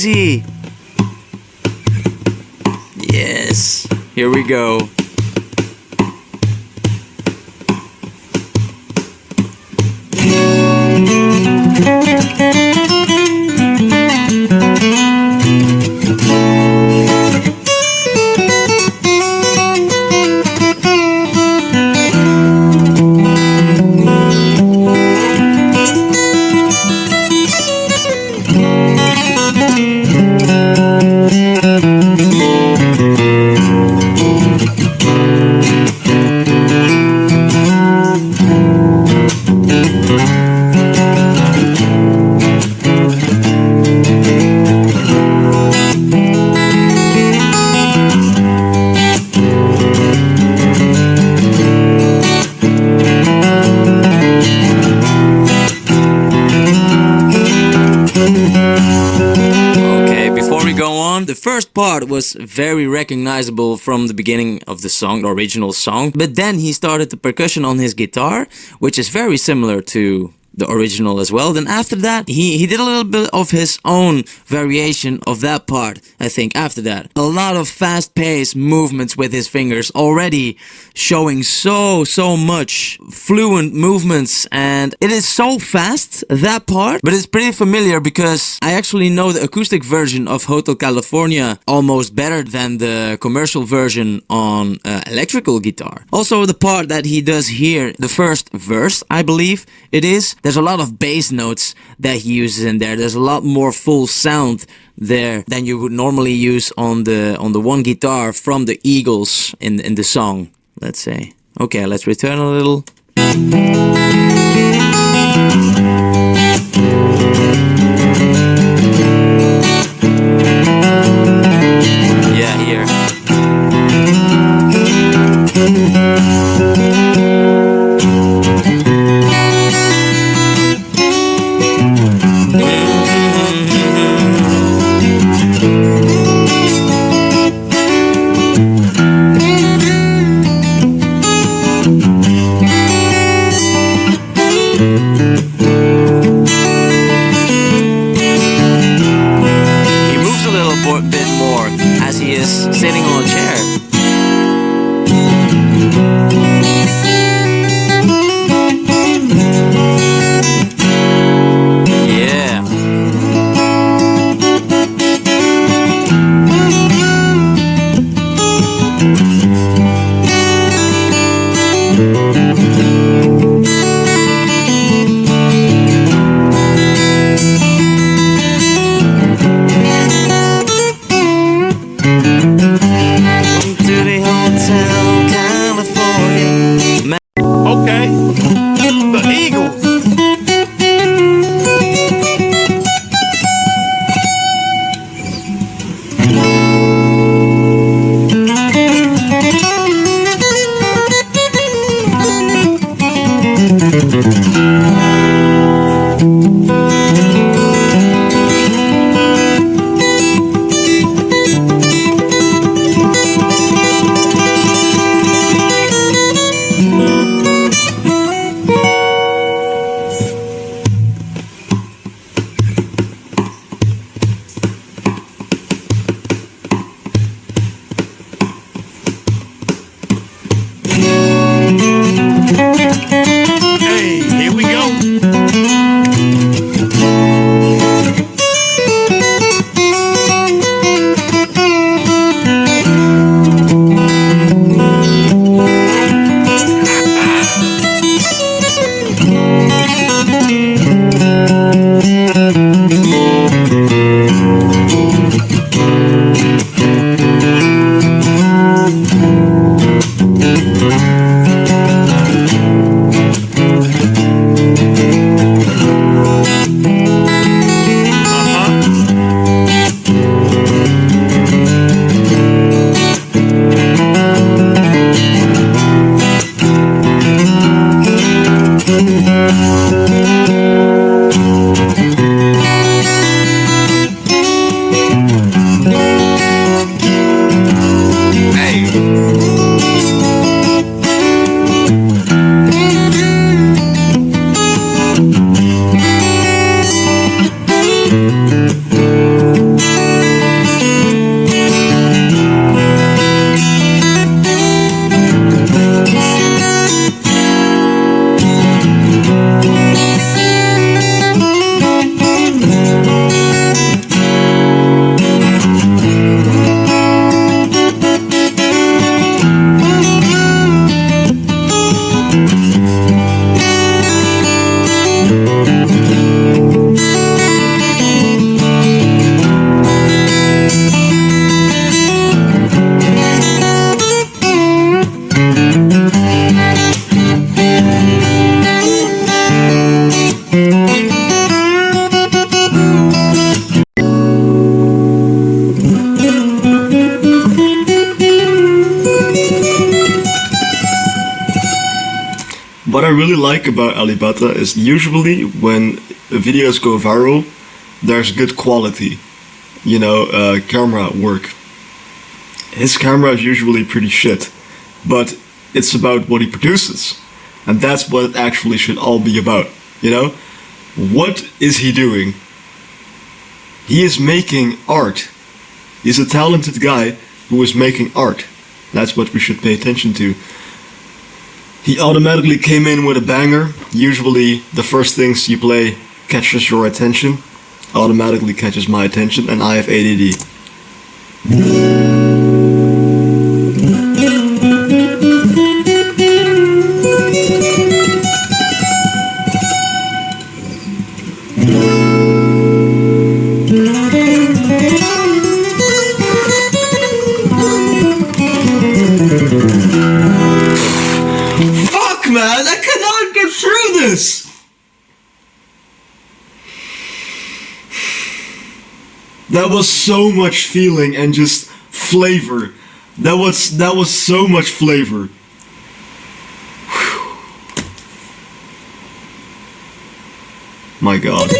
crazy. Yes, here we go. The first part was very recognizable from the beginning of the song, the original song, but then he started the percussion on his guitar, which is very similar to the original as well. Then after that, he did a little bit of his own variation of that part, I think, after that. A lot of fast-paced movements with his fingers, already showing so much fluent movements, and it is so fast, that part, but it's pretty familiar because I actually know the acoustic version of Hotel California almost better than the commercial version on electrical guitar. Also, the part that he does here, the first verse, I believe it is, there's a lot of bass notes that he uses in there. There's a lot more full sound there than you would normally use on the one guitar from the Eagles in the song, let's say. Okay, let's return a little. Yeah, here. Bit more as he is sitting on a chair. Yeah. What I really like about Alip Ba Ta is usually when videos go viral, there's good quality, camera work. His camera is usually pretty shit, but it's about what he produces. And that's what it actually should all be about, What is he doing? He is making art. He's a talented guy who is making art. That's what we should pay attention to. He automatically came in with a banger. Usually the first things you play catches your attention. Automatically catches my attention, and I have ADD. Man, I cannot get through this! That was so much feeling and just flavor. That was so much flavor. Whew. My God.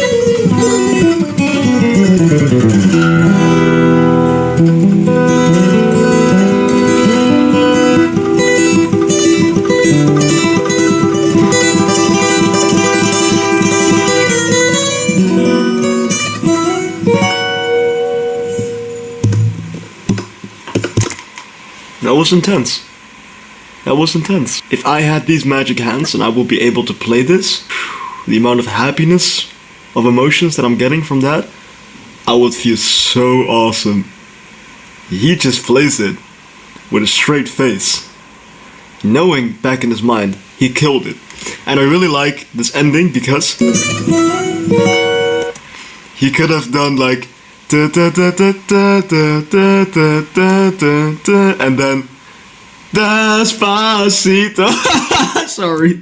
That was intense. That was intense. If I had these magic hands and I would be able to play this, the amount of happiness, of emotions that I'm getting from that, I would feel so awesome. He just plays it with a straight face, knowing back in his mind he killed it. And I really like this ending because he could have done like da, da, da, da, da, da, da, da, da, da, and then Despacito. Sorry.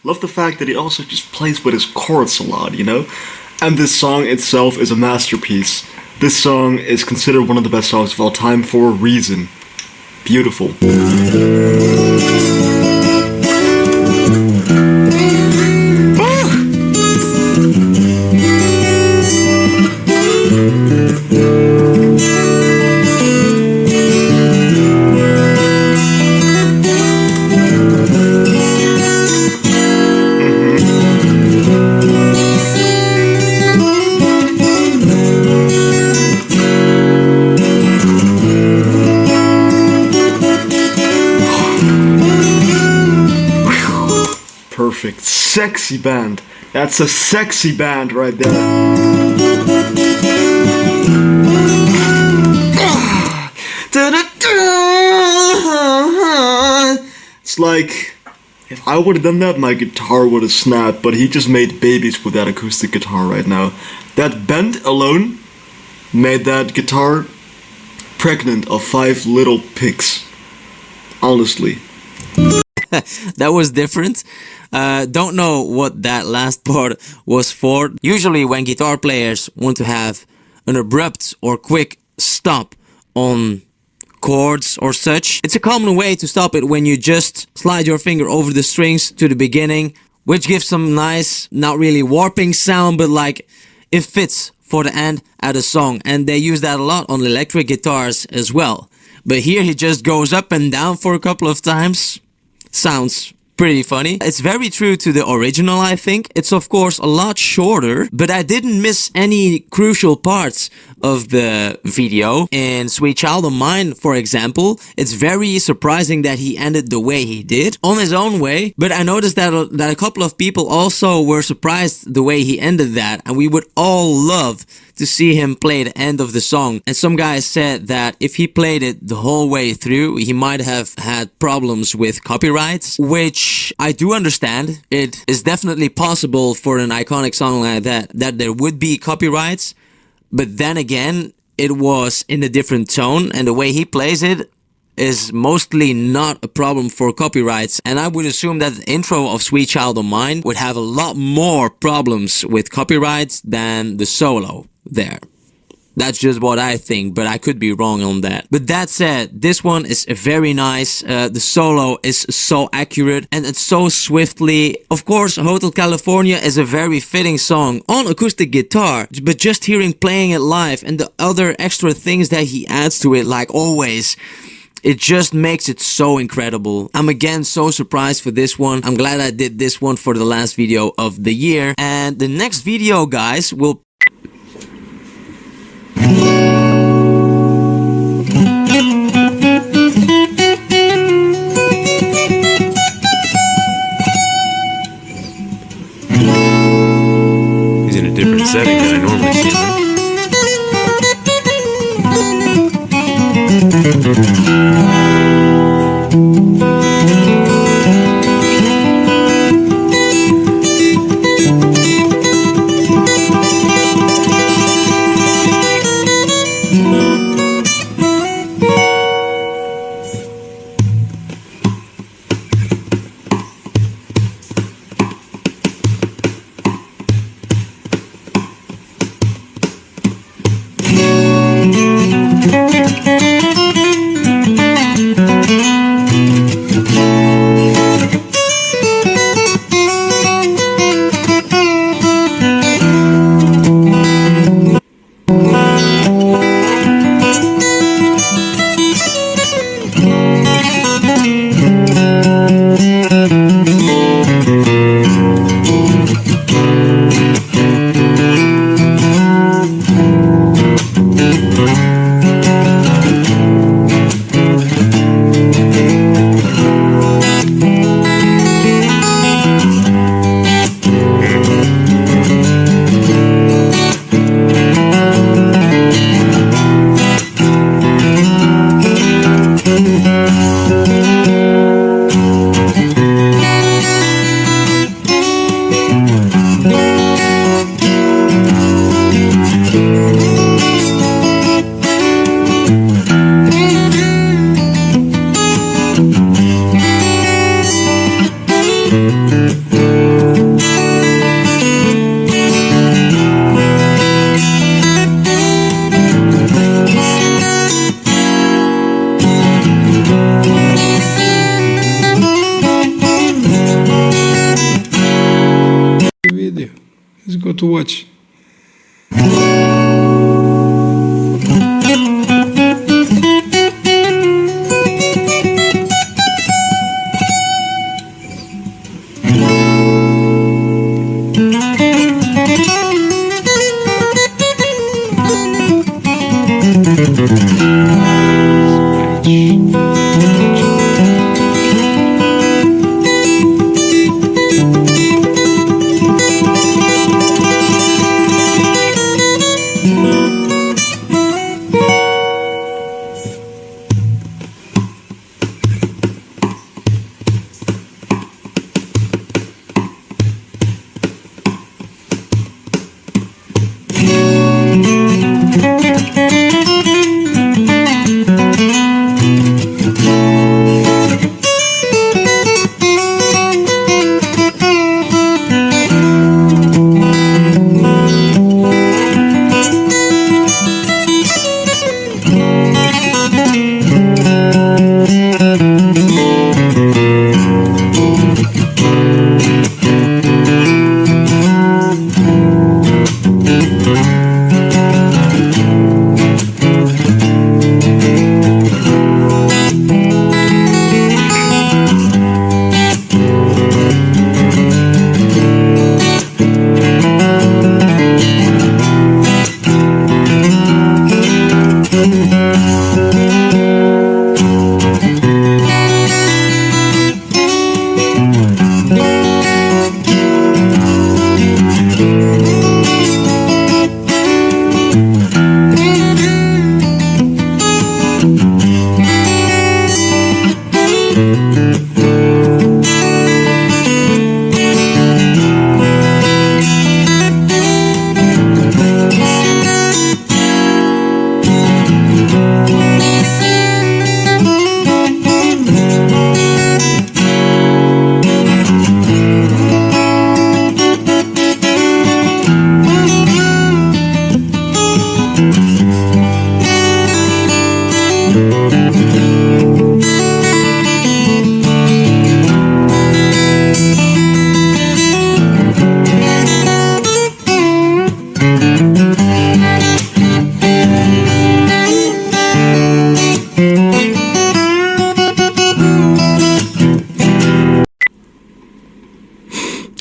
Love the fact that he also just plays with his chords a lot, And this song itself is a masterpiece. This song is considered one of the best songs of all time for a reason. Beautiful. Perfect. Sexy band. That's a sexy band right there. It's like, if I would have done that, my guitar would have snapped, but he just made babies with that acoustic guitar right now. That bend alone made that guitar pregnant of 5 little pigs. Honestly. That was different. Don't know what that last part was for. Usually when guitar players want to have an abrupt or quick stop on chords or such, it's a common way to stop it when you just slide your finger over the strings to the beginning, which gives some nice, not really warping sound, but like it fits for the end at a song, and they use that a lot on electric guitars as well. But here he just goes up and down for a couple of times. Sounds pretty funny. It's very true to the original, I think. It's of course a lot shorter, but I didn't miss any crucial parts of the video. In Sweet Child of Mine, for example, it's very surprising that he ended the way he did, on his own way, but I noticed that a couple of people also were surprised the way he ended that, and we would all love to see him play the end of the song. And some guys said that if he played it the whole way through, he might have had problems with copyrights, which I do understand. It is definitely possible for an iconic song like that there would be copyrights, but then again, it was in a different tone, and the way he plays it is mostly not a problem for copyrights, and I would assume that the intro of Sweet Child of Mine would have a lot more problems with copyrights than the solo there. That's just what I think, but I could be wrong on that. But that said, this one is very nice. The solo is so accurate and it's so swiftly. Of course, Hotel California is a very fitting song on acoustic guitar, but just hearing playing it live and the other extra things that he adds to it, like always, it just makes it so incredible. I'm again so surprised for this one. I'm glad I did this one for the last video of the year. And the next video, guys, will... He's in a different setting than I normally see him in. Video. Let's go to watch.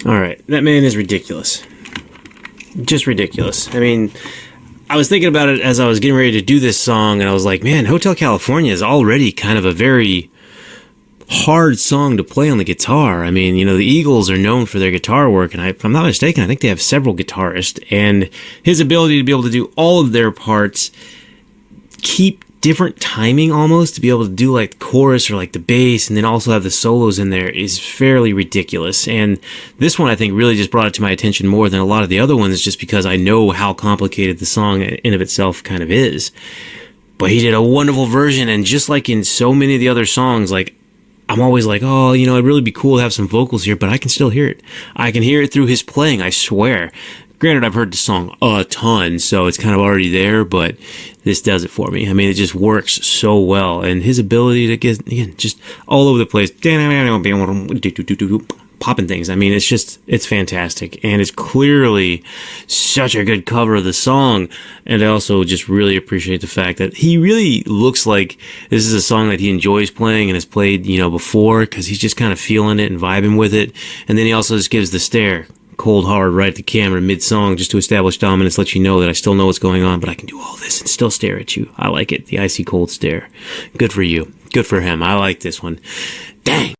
Alright, that man is ridiculous. Just ridiculous. I mean, I was thinking about it as I was getting ready to do this song, and I was like, man, Hotel California is already kind of a very hard song to play on the guitar. I mean, you know, the Eagles are known for their guitar work, and if I'm not mistaken, I think they have several guitarists, and his ability to be able to do all of their parts, keep different timing almost, to be able to do like the chorus or like the bass, and then also have the solos in there, is fairly ridiculous. And this one, I think, really just brought it to my attention more than a lot of the other ones, just because I know how complicated the song in of itself kind of is. But he did a wonderful version, and just like in so many of the other songs, like, I'm always like, oh, you know, it'd really be cool to have some vocals here, but I can still hear it. I can hear it through his playing, I swear. Granted, I've heard the song a ton, so it's kind of already there, but this does it for me. I mean, it just works so well, and his ability to get, again, just all over the place, popping things. I mean, it's fantastic, and it's clearly such a good cover of the song. And I also just really appreciate the fact that he really looks like this is a song that he enjoys playing and has played, you know, before, because he's just kind of feeling it and vibing with it. And then he also just gives the stare, cold hard, right at the camera mid-song, just to establish dominance, let you know that I still know what's going on, but I can do all this and still stare at you. I like it. The icy cold stare. Good for you. Good for him. I like this one. Dang.